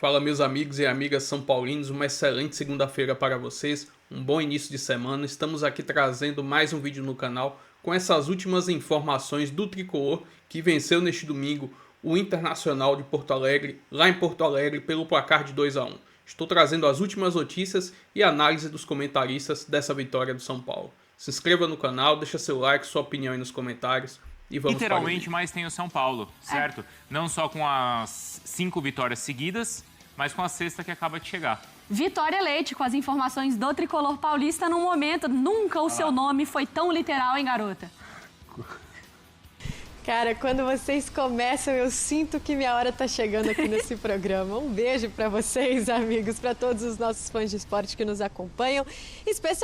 Fala, meus amigos e amigas são paulinos, uma excelente segunda-feira para vocês, um bom início de semana. Estamos aqui trazendo mais um vídeo no canal com essas últimas informações do tricolor que venceu neste domingo o Internacional de Porto Alegre, lá em Porto Alegre, pelo placar de 2-1. Estou trazendo as últimas notícias e análise dos comentaristas dessa vitória do São Paulo. Se inscreva no canal, deixa seu like, sua opinião aí nos comentários. E vamos literalmente, mais tem o São Paulo, certo? Não só com as 5 vitórias seguidas, mas com a sexta que acaba de chegar. Vitória Leite, com as informações do tricolor paulista no momento. Nunca o seu nome foi tão literal, hein, garota? Cara, quando vocês começam, eu sinto que minha hora tá chegando aqui nesse programa. Um beijo para vocês, amigos, para todos os nossos fãs de esporte que nos acompanham, especialmente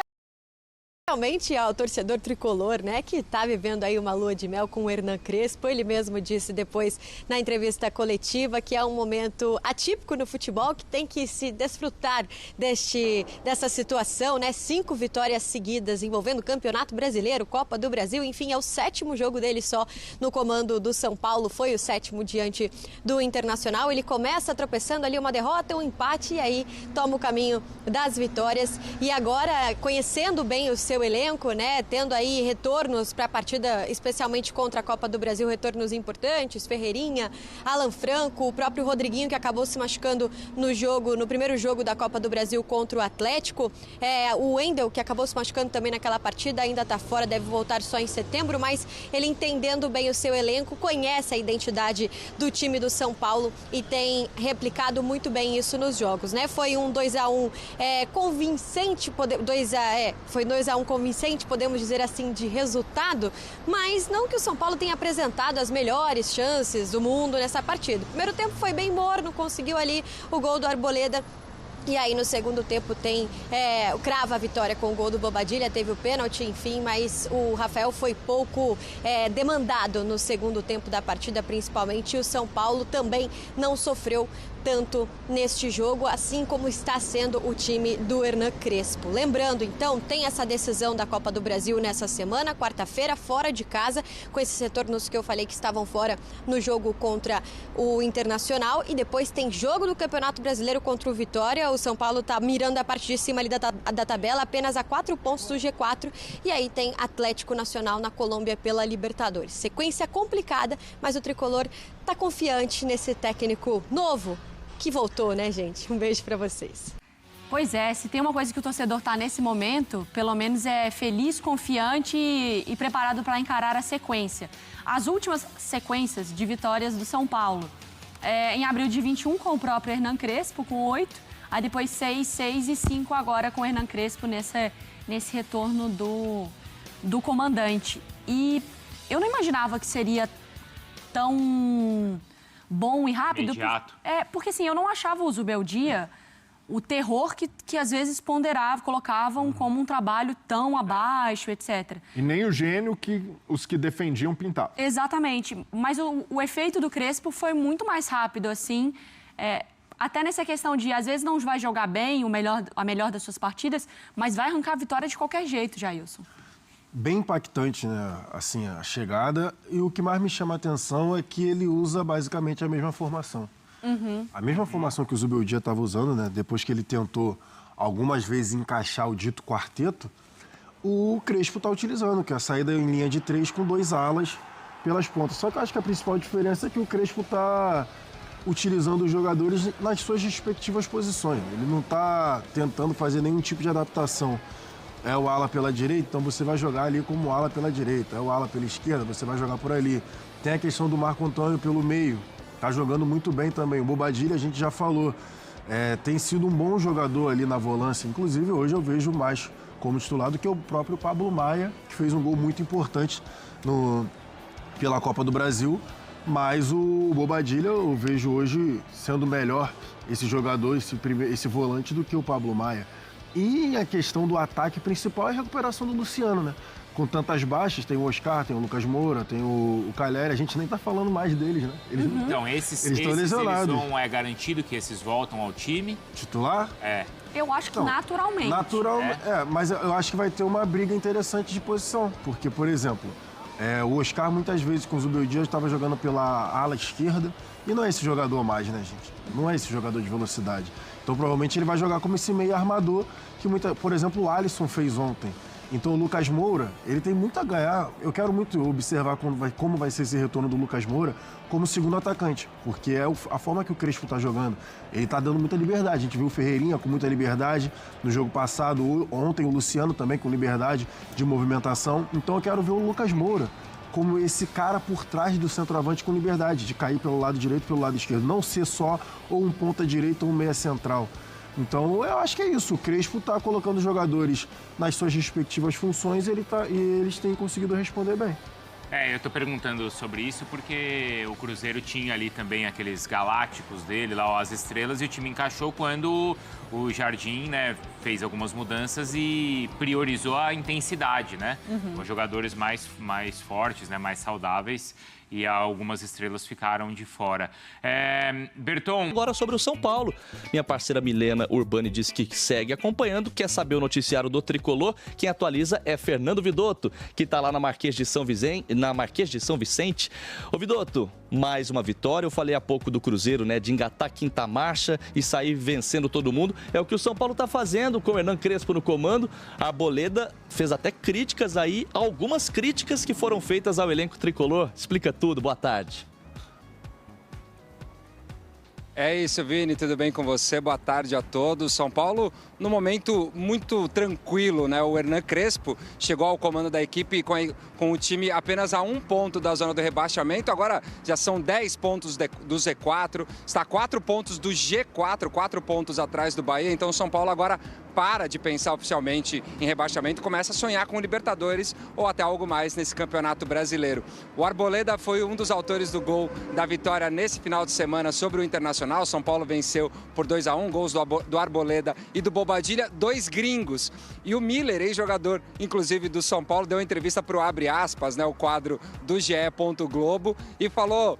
ao torcedor tricolor, né, que está vivendo aí uma lua de mel com o Hernan Crespo. Ele mesmo disse depois na entrevista coletiva que é um momento atípico no futebol, que tem que se desfrutar dessa situação, né? 5 vitórias seguidas envolvendo o Campeonato Brasileiro, Copa do Brasil, enfim, é o 7º jogo dele só no comando do São Paulo, foi o 7º diante do Internacional. Ele começa tropeçando ali, uma derrota, um empate, e aí toma o caminho das vitórias. E agora, conhecendo bem o seu elenco, né, tendo aí retornos para a partida, especialmente contra a Copa do Brasil, retornos importantes, Ferreirinha, Alan Franco, o próprio Rodriguinho, que acabou se machucando no primeiro jogo da Copa do Brasil contra o Atlético, o Wendel, que acabou se machucando também naquela partida, ainda está fora, deve voltar só em setembro, mas ele, entendendo bem o seu elenco, conhece a identidade do time do São Paulo e tem replicado muito bem isso nos jogos, né? Foi um 2-1 convincente, foi 2-1 convincente, podemos dizer assim, de resultado, mas não que o São Paulo tenha apresentado as melhores chances do mundo nessa partida. O primeiro tempo foi bem morno, conseguiu ali o gol do Arboleda. E aí no segundo tempo crava a vitória com o gol do Bobadilla, teve o pênalti, enfim, mas o Rafael foi pouco demandado no segundo tempo da partida, principalmente, e o São Paulo também não sofreu tanto neste jogo, assim como está sendo o time do Hernan Crespo. Lembrando, então, tem essa decisão da Copa do Brasil nessa semana, quarta-feira, fora de casa, com esses retornos que eu falei que estavam fora no jogo contra o Internacional, e depois tem jogo do Campeonato Brasileiro contra o Vitória. O São Paulo está mirando a parte de cima ali da tabela, apenas a 4 pontos do G4, e aí tem Atlético Nacional na Colômbia pela Libertadores. Sequência complicada, mas o tricolor está confiante nesse técnico novo que voltou, né, gente? Um beijo para vocês. Pois é, se tem uma coisa que o torcedor está nesse momento, pelo menos é feliz, confiante e preparado para encarar a sequência. As últimas sequências de vitórias do São Paulo. Em abril de 21, com o próprio Hernan Crespo, com 8. Aí depois 6, 6 e 5 agora com o Hernan Crespo nesse retorno do comandante. E eu não imaginava que seria tão bom e rápido. Imediato. Porque assim, eu não achava o Zubeldia o terror que às vezes colocavam como um trabalho tão abaixo, etc. E nem o gênio que os que defendiam pintavam. Exatamente. Mas o efeito do Crespo foi muito mais rápido, assim. Até nessa questão de, às vezes, não vai jogar bem a melhor das suas partidas, mas vai arrancar a vitória de qualquer jeito, Jailson. Bem impactante, né? Assim, a chegada. E o que mais me chama a atenção é que ele usa basicamente a mesma formação. A mesma formação que o Zubeldia estava usando, né? Depois que ele tentou algumas vezes encaixar o dito quarteto, o Crespo está utilizando, que é a saída em linha de 3 com 2 alas pelas pontas. Só que eu acho que a principal diferença é que o Crespo está utilizando os jogadores nas suas respectivas posições. Ele não está tentando fazer nenhum tipo de adaptação. É o ala pela direita, então você vai jogar ali como ala pela direita. É o ala pela esquerda, você vai jogar por ali. Tem a questão do Marco Antônio pelo meio. Tá jogando muito bem também. O Bobadilla, a gente já falou. Tem sido um bom jogador ali na volância. Inclusive, hoje eu vejo mais como titular do que o próprio Pablo Maia, que fez um gol muito importante pela Copa do Brasil. Mas o Bobadilla eu vejo hoje sendo melhor esse jogador, esse volante, do que o Pablo Maia. E a questão do ataque principal é a recuperação do Luciano, né? Com tantas baixas, tem o Oscar, tem o Lucas Moura, tem o Caleri, a gente nem tá falando mais deles, né? Então, esses estão lesionados. É garantido que esses voltam ao time? Titular? Eu acho que naturalmente. Mas eu acho que vai ter uma briga interessante de posição. Porque, por exemplo, O Oscar, muitas vezes, com o Zubeldia, estava jogando pela ala esquerda. E não é esse jogador mais, né, gente? Não é esse jogador de velocidade. Então, provavelmente, ele vai jogar como esse meio armador que, por exemplo, o Alisson fez ontem. Então, o Lucas Moura, ele tem muito a ganhar. Eu quero muito observar como vai ser esse retorno do Lucas Moura como segundo atacante, porque é a forma que o Crespo está jogando. Ele está dando muita liberdade. A gente viu o Ferreirinha com muita liberdade no jogo passado, ontem o Luciano também com liberdade de movimentação. Então, eu quero ver o Lucas Moura como esse cara por trás do centroavante com liberdade, de cair pelo lado direito e pelo lado esquerdo. Não ser só ou um ponta direita ou um meia central. Então, eu acho que é isso. O Crespo está colocando os jogadores nas suas respectivas funções e eles têm conseguido responder bem. Eu estou perguntando sobre isso porque o Cruzeiro tinha ali também aqueles galácticos dele, lá as estrelas, e o time encaixou quando o Jardim, né, fez algumas mudanças e priorizou a intensidade, né? Com jogadores mais fortes, né, mais saudáveis. E algumas estrelas ficaram de fora. Berton. Agora sobre o São Paulo. Minha parceira Milena Urbani disse que segue acompanhando, quer saber o noticiário do Tricolor. Quem atualiza é Fernando Vidotto, que está lá na Marquês de São Vicente. Ô Vidotto, mais uma vitória. Eu falei há pouco do Cruzeiro, né, de engatar a quinta marcha e sair vencendo todo mundo. É o que o São Paulo está fazendo com o Hernan Crespo no comando. A Arboleda fez até críticas aí, algumas críticas que foram feitas ao elenco tricolor. Explica tudo, boa tarde. É isso, Vini, tudo bem com você? Boa tarde a todos. São Paulo, num momento muito tranquilo, né? O Hernan Crespo chegou ao comando da equipe com o time apenas a 1 ponto da zona do rebaixamento. Agora já são 10 pontos do Z4, está a 4 pontos do G4, 4 pontos atrás do Bahia. Então o São Paulo agora para de pensar oficialmente em rebaixamento, começa a sonhar com Libertadores ou até algo mais nesse Campeonato Brasileiro. O Arboleda foi um dos autores do gol da vitória nesse final de semana sobre o Internacional. São Paulo venceu por 2-1, gols do Arboleda e do Bobadilha, 2 gringos. E o Miller, ex-jogador, inclusive do São Paulo, deu uma entrevista para o Abre Aspas, né, o quadro do GE. Globo, e falou,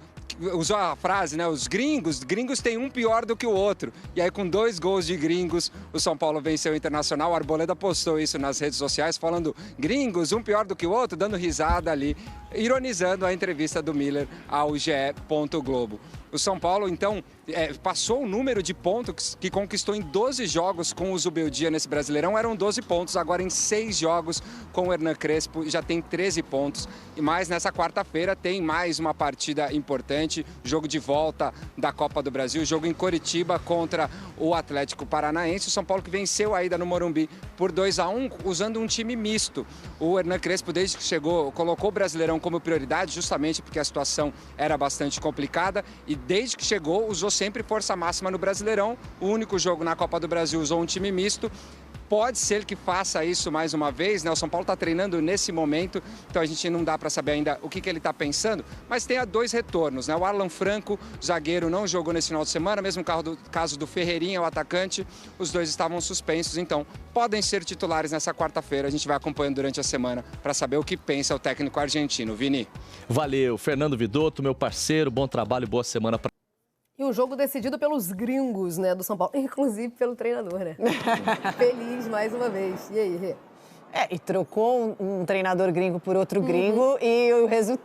usou a frase, né, os gringos têm um pior do que o outro. E aí com 2 gols de gringos, o São Paulo venceu o Internacional. O Arboleda postou isso nas redes sociais, falando gringos, um pior do que o outro, dando risada ali, ironizando a entrevista do Miller ao GE. Globo. O São Paulo, então, passou o número de pontos que conquistou em 12 jogos com o Zubeldia nesse Brasileirão. Eram 12 pontos, agora em 6 jogos com o Hernan Crespo já tem 13 pontos. E mais nessa quarta-feira tem mais uma partida importante, jogo de volta da Copa do Brasil, jogo em Coritiba contra o Atlético Paranaense. O São Paulo que venceu a ida no Morumbi por 2-1, usando um time misto. O Hernan Crespo, desde que chegou, colocou o Brasileirão como prioridade, justamente porque a situação era bastante complicada, e desde que chegou usou sempre força máxima no Brasileirão. O único jogo na Copa do Brasil usou um time misto. Pode ser que faça isso mais uma vez, né? O São Paulo está treinando nesse momento, então a gente não dá para saber ainda o que ele está pensando, mas tem 2 retornos, né? O Arlan Franco, zagueiro, não jogou nesse final de semana, mesmo caso do Ferreirinha, o atacante, os 2 estavam suspensos, então podem ser titulares nessa quarta-feira. A gente vai acompanhando durante a semana para saber o que pensa o técnico argentino. Vini. Valeu, Fernando Vidotto, meu parceiro, bom trabalho, boa semana para. E um jogo decidido pelos gringos, né, do São Paulo, inclusive pelo treinador, né? Feliz mais uma vez. E aí, Rê? E trocou um treinador gringo por outro gringo e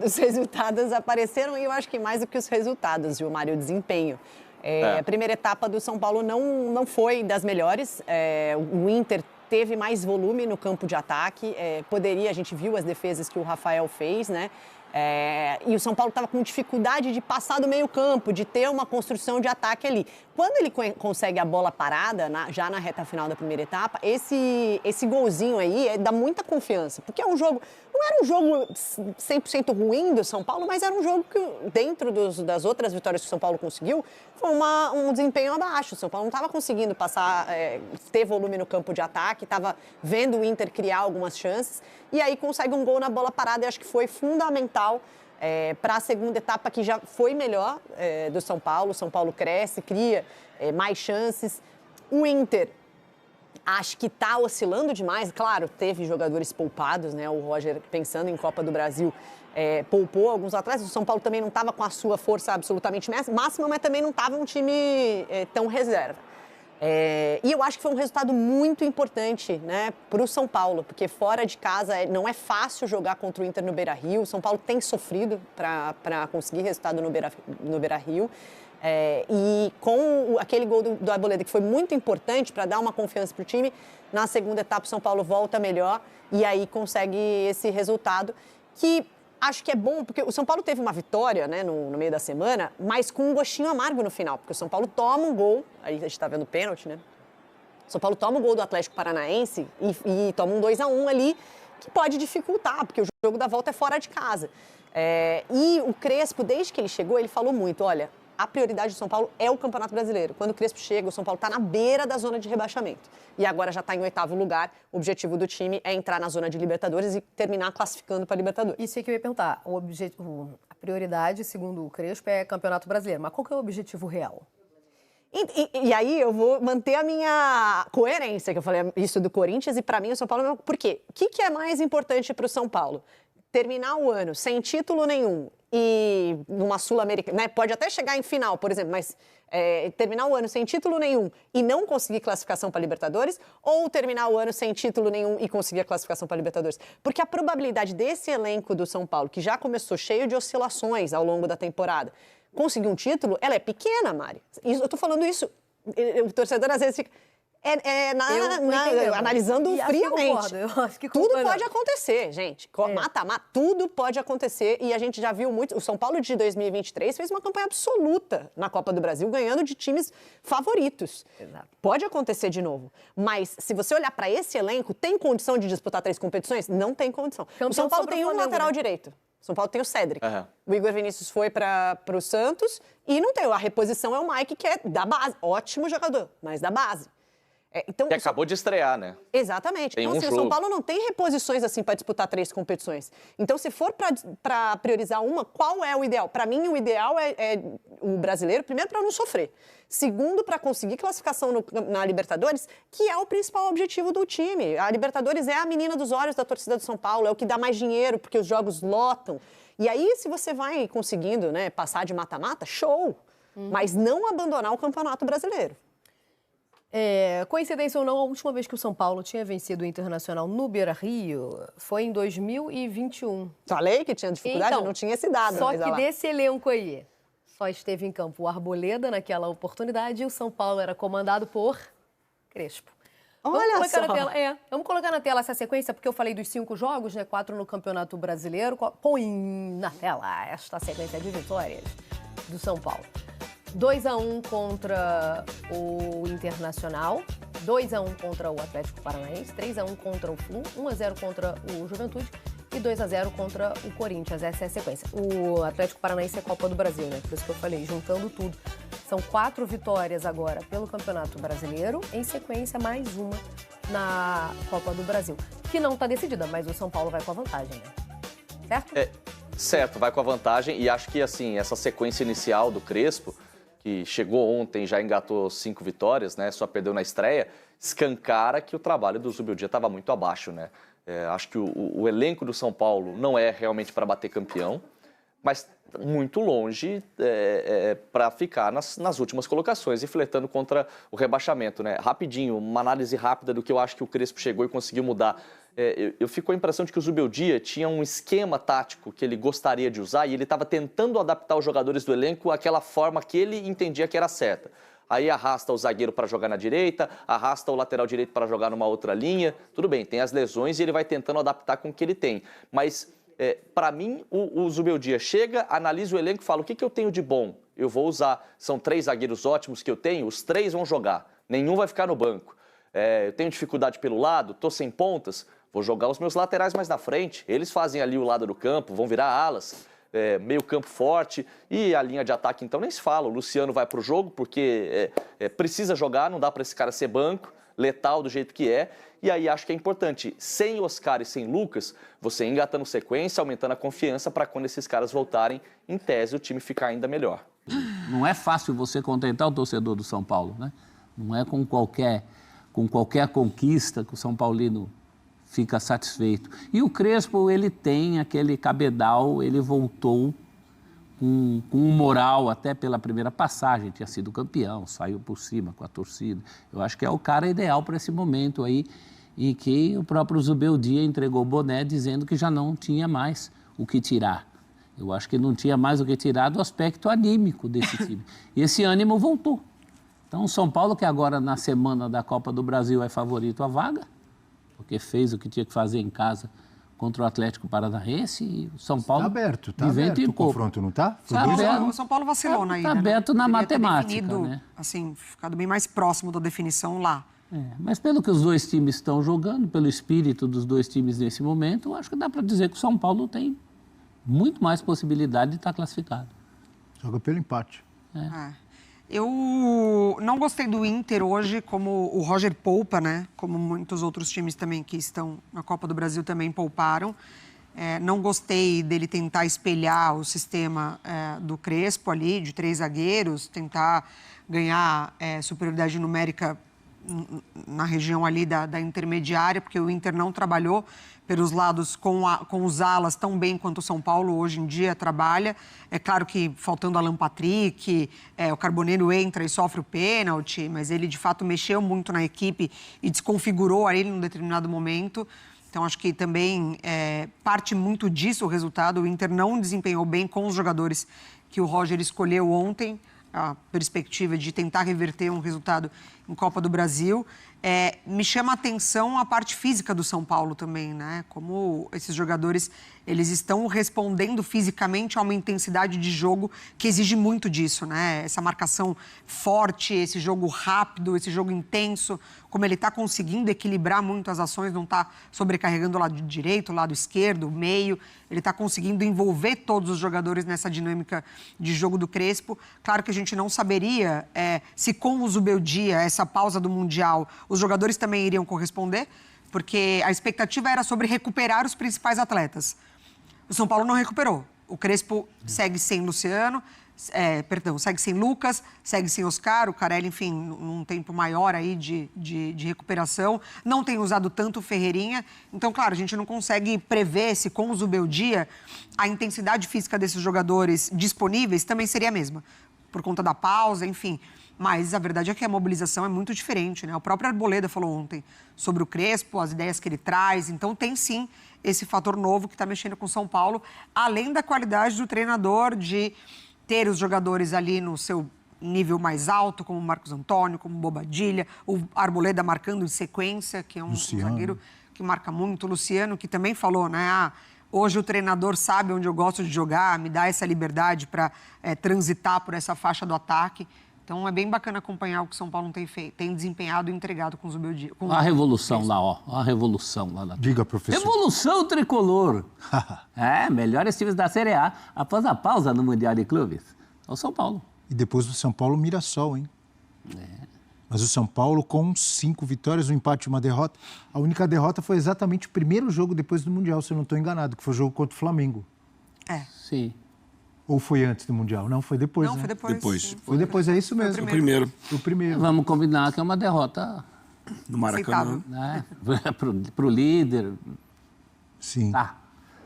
os resultados apareceram, e eu acho que mais do que os resultados, Gilmar, o desempenho. A primeira etapa do São Paulo não foi das melhores. O Inter teve mais volume no campo de ataque. A gente viu as defesas que o Rafael fez, né? E o São Paulo estava com dificuldade de passar do meio campo, de ter uma construção de ataque ali. Quando ele consegue a bola parada, já na reta final da primeira etapa, esse golzinho aí dá muita confiança. Porque é um jogo, não era um jogo 100% ruim do São Paulo, mas era um jogo que, dentro das outras vitórias que o São Paulo conseguiu, foi um desempenho abaixo. O São Paulo não estava conseguindo ter volume no campo de ataque, estava vendo o Inter criar algumas chances, e aí consegue um gol na bola parada, e acho que foi fundamental para a segunda etapa, que já foi melhor do São Paulo. O São Paulo cresce, cria mais chances. O Inter, acho que está oscilando demais. Claro, teve jogadores poupados, né? O Roger, pensando em Copa do Brasil, poupou alguns atletas. O São Paulo também não estava com a sua força absolutamente máxima, mas também não estava um time tão reserva. E eu acho que foi um resultado muito importante, né, para o São Paulo, porque fora de casa não é fácil jogar contra o Inter no Beira-Rio. O São Paulo tem sofrido para conseguir resultado no Beira-Rio. E com aquele gol do Arboleda, que foi muito importante para dar uma confiança para o time, na segunda etapa o São Paulo volta melhor e aí consegue esse resultado que acho que é bom, porque o São Paulo teve uma vitória, né, no meio da semana, mas com um gostinho amargo no final, porque o São Paulo toma um gol, aí a gente está vendo o pênalti, né? O São Paulo toma o gol do Atlético Paranaense e toma um 2-1 ali, que pode dificultar, porque o jogo da volta é fora de casa. E o Crespo, desde que ele chegou, ele falou muito, olha, a prioridade do São Paulo é o Campeonato Brasileiro. Quando o Crespo chega, o São Paulo está na beira da zona de rebaixamento. E agora já está em 8º lugar. O objetivo do time é entrar na zona de Libertadores e terminar classificando para Libertadores. Isso é que eu ia perguntar. A prioridade, segundo o Crespo, é Campeonato Brasileiro. Mas qual que é o objetivo real? E aí eu vou manter a minha coerência, que eu falei isso do Corinthians, e para mim o São Paulo... Por quê? O que é mais importante para o São Paulo? Terminar o ano sem título nenhum e numa Sul-Americana, né? Pode até chegar em final, por exemplo, mas terminar o ano sem título nenhum e não conseguir classificação para Libertadores, ou terminar o ano sem título nenhum e conseguir a classificação para Libertadores? Porque a probabilidade desse elenco do São Paulo, que já começou cheio de oscilações ao longo da temporada, conseguir um título, ela é pequena, Mari. Eu tô falando isso, o torcedor às vezes fica... analisando friamente. Eu acho que tudo pode acontecer, gente. Mata-mata, tudo pode acontecer. E a gente já viu muito. O São Paulo de 2023 fez uma campanha absoluta na Copa do Brasil, ganhando de times favoritos. Exato. Pode acontecer de novo. Mas se você olhar para esse elenco, tem condição de disputar 3 competições? Não tem condição. O São Paulo tem um lateral direito. O São Paulo tem o Cédric. O Igor Vinícius foi para o Santos e não tem. A reposição é o Mike, que é da base. Ótimo jogador, mas da base. Então, que acabou de estrear, né? Exatamente. Então, assim, o São Paulo não tem reposições assim para disputar 3 competições. Então, se for para priorizar uma, qual é o ideal? Para mim, o ideal é o brasileiro, primeiro, para não sofrer. Segundo, para conseguir classificação na Libertadores, que é o principal objetivo do time. A Libertadores é a menina dos olhos da torcida do São Paulo, é o que dá mais dinheiro, porque os jogos lotam. E aí, se você vai conseguindo, né, passar de mata-mata, show! Mas não abandonar o Campeonato Brasileiro. Coincidência ou não, a última vez que o São Paulo tinha vencido o Internacional no Beira-Rio foi em 2021. Falei que tinha dificuldade, então, não tinha esse dado. Só que desse elenco aí, só esteve em campo o Arboleda naquela oportunidade e o São Paulo era comandado por Crespo. Olha só. Vamos colocar na tela essa sequência, porque eu falei dos 5 jogos, né? 4 no Campeonato Brasileiro. Põe na tela esta sequência de vitórias do São Paulo. 2-1 contra o Internacional, 2-1 contra o Atlético Paranaense, 3-1 contra o Flu, 1-0 contra o Juventude e 2-0 contra o Corinthians. Essa é a sequência. O Atlético Paranaense é Copa do Brasil, né? Por isso que eu falei, juntando tudo. São 4 vitórias agora pelo Campeonato Brasileiro, em sequência mais uma na Copa do Brasil, que não está decidida, mas o São Paulo vai com a vantagem, né? Certo? Certo, vai com a vantagem e acho que, assim, essa sequência inicial do Crespo, que chegou ontem, já engatou 5 vitórias, né? Só perdeu na estreia, escancara que o trabalho do Zubeldia estava muito abaixo, né? Acho que o elenco do São Paulo não é realmente para bater campeão, mas muito longe para ficar nas últimas colocações e flertando contra o rebaixamento, né? Rapidinho, uma análise rápida do que eu acho que o Crespo chegou e conseguiu mudar. Eu fico com a impressão de que o Zubeldia tinha um esquema tático que ele gostaria de usar e ele estava tentando adaptar os jogadores do elenco àquela forma que ele entendia que era certa. Aí arrasta o zagueiro para jogar na direita, arrasta o lateral direito para jogar numa outra linha. Tudo bem, tem as lesões e ele vai tentando adaptar com o que ele tem. Mas, para mim, o Zubeldia chega, analisa o elenco e fala: o que eu tenho de bom? Eu vou usar. São 3 zagueiros ótimos que eu tenho, os 3 vão jogar. Nenhum vai ficar no banco. Eu tenho dificuldade pelo lado, estou sem pontas. Vou jogar os meus laterais mais na frente. Eles fazem ali o lado do campo, vão virar alas. Meio campo forte e a linha de ataque então nem se fala. O Luciano vai para o jogo porque precisa jogar, não dá para esse cara ser banco, letal do jeito que é. E aí acho que é importante, sem Oscar e sem Lucas, você engatando sequência, aumentando a confiança para quando esses caras voltarem, em tese, o time ficar ainda melhor. Não é fácil você contentar o torcedor do São Paulo, né? Não é com qualquer conquista que o São Paulino fica satisfeito. E o Crespo, ele tem aquele cabedal, ele voltou com um moral até pela primeira passagem, tinha sido campeão, saiu por cima com a torcida. Eu acho que é o cara ideal para esse momento aí, e que o próprio Zubeldia entregou o boné dizendo que já não tinha mais o que tirar. Eu acho que não tinha mais o que tirar do aspecto anímico desse time. E esse ânimo voltou. Então, o São Paulo, que agora na semana da Copa do Brasil é favorito à vaga, porque fez o que tinha que fazer em casa contra o Atlético Paranaense, e o São Paulo... Está aberto o confronto, não está? O São Paulo vacilou aí, né? Está aberto na matemática, definido, assim, ficado bem mais próximo da definição lá. Mas pelo que os dois times estão jogando, pelo espírito dos dois times nesse momento, eu acho que dá para dizer que o São Paulo tem muito mais possibilidade de estar classificado. Joga pelo empate. Eu não gostei do Inter hoje, como o Roger poupa, né? Como muitos outros times também que estão na Copa do Brasil também pouparam. Não gostei dele tentar espelhar o sistema do Crespo ali, de 3 zagueiros, tentar ganhar superioridade numérica na região ali da intermediária, porque o Inter não trabalhou pelos lados com os alas tão bem quanto o São Paulo hoje em dia trabalha. É claro que faltando Alan Patrick, o Carboneiro entra e sofre o pênalti, mas ele de fato mexeu muito na equipe e desconfigurou a ele num determinado momento. Então acho que também parte muito disso o resultado. O Inter não desempenhou bem com os jogadores que o Roger escolheu ontem, a perspectiva de tentar reverter um resultado em Copa do Brasil. Me chama a atenção a parte física do São Paulo também, né? Como esses jogadores, eles estão respondendo fisicamente a uma intensidade de jogo que exige muito disso, né? Essa marcação forte, esse jogo rápido, esse jogo intenso, como ele está conseguindo equilibrar muito as ações, não está sobrecarregando o lado direito, o lado esquerdo, o meio. Ele está conseguindo envolver todos os jogadores nessa dinâmica de jogo do Crespo. Claro que a gente não saberia se com o Zubeldia, essa pausa do Mundial, os jogadores também iriam corresponder, porque a expectativa era sobre recuperar os principais atletas. O São Paulo não recuperou. O Crespo segue sem Luciano, segue sem Lucas, segue sem Oscar, o Carelli, enfim, num tempo maior aí de recuperação. Não tem usado tanto o Ferreirinha. Então, claro, a gente não consegue prever se com o Zubeldia a intensidade física desses jogadores disponíveis também seria a mesma, por conta da pausa, enfim. Mas a verdade é que a mobilização é muito diferente, né? O próprio Arboleda falou ontem sobre o Crespo, as ideias que ele traz. Então, tem sim esse fator novo que está mexendo com o São Paulo, além da qualidade do treinador de ter os jogadores ali no seu nível mais alto, como o Marcos Antônio, como o Bobadilha, o Arboleda marcando em sequência, que é um zagueiro que marca muito. O Luciano, que também falou, né? Hoje o treinador sabe onde eu gosto de jogar, me dá essa liberdade para transitar por essa faixa do ataque. Então é bem bacana acompanhar o que o São Paulo tem desempenhado e entregado com o Zubeldia. A revolução lá, ó. A revolução lá na... Diga, professor. Revolução tricolor. Melhores times da Série A após a pausa no Mundial de Clubes. É o São Paulo. E depois do São Paulo, Mirassol, hein? Mas o São Paulo com 5 vitórias, um empate e uma derrota. A única derrota foi exatamente o primeiro jogo depois do Mundial, se eu não estou enganado, que foi o jogo contra o Flamengo. Sim. Ou foi antes do Mundial? Não, foi depois, Não, né? foi depois. Foi depois, é isso mesmo. O primeiro. Vamos combinar que é uma derrota... No Maracanã. Né? Pro líder. Sim. Tá.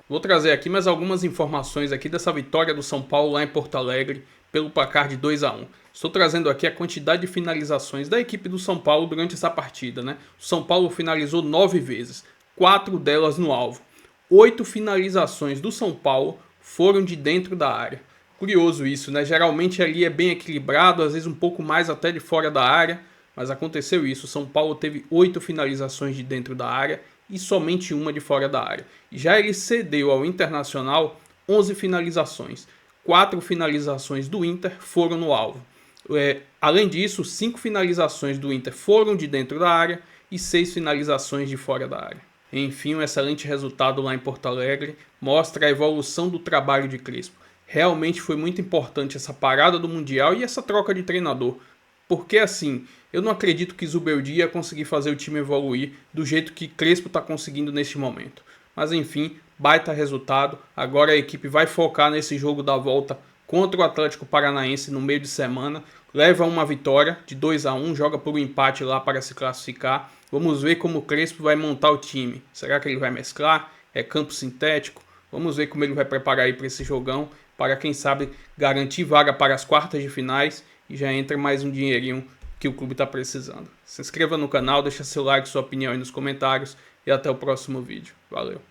Vou trazer aqui mais algumas informações aqui dessa vitória do São Paulo lá em Porto Alegre pelo placar de 2-1. Estou trazendo aqui a quantidade de finalizações da equipe do São Paulo durante essa partida, né? O São Paulo finalizou 9 vezes, 4 delas no alvo. 8 finalizações do São Paulo foram de dentro da área. Curioso isso, né? Geralmente ali é bem equilibrado, às vezes um pouco mais até de fora da área, mas aconteceu isso. O São Paulo teve 8 finalizações de dentro da área e somente uma de fora da área. Já ele cedeu ao Internacional 11 finalizações. 4 finalizações do Inter foram no alvo. Além disso, 5 finalizações do Inter foram de dentro da área e 6 finalizações de fora da área. Enfim, um excelente resultado lá em Porto Alegre mostra a evolução do trabalho de Crespo. Realmente foi muito importante essa parada do Mundial e essa troca de treinador. Porque assim, eu não acredito que Zubeldia ia conseguir fazer o time evoluir do jeito que Crespo está conseguindo neste momento. Mas enfim, baita resultado. Agora a equipe vai focar nesse jogo da volta contra o Atlético Paranaense no meio de semana. Leva uma vitória de 2-1, joga por um empate lá para se classificar. Vamos ver como o Crespo vai montar o time. Será que ele vai mesclar? É campo sintético? Vamos ver como ele vai preparar aí para esse jogão, para quem sabe garantir vaga para as quartas de finais e já entra mais um dinheirinho que o clube está precisando. Se inscreva no canal, deixa seu like, sua opinião aí nos comentários e até o próximo vídeo. Valeu!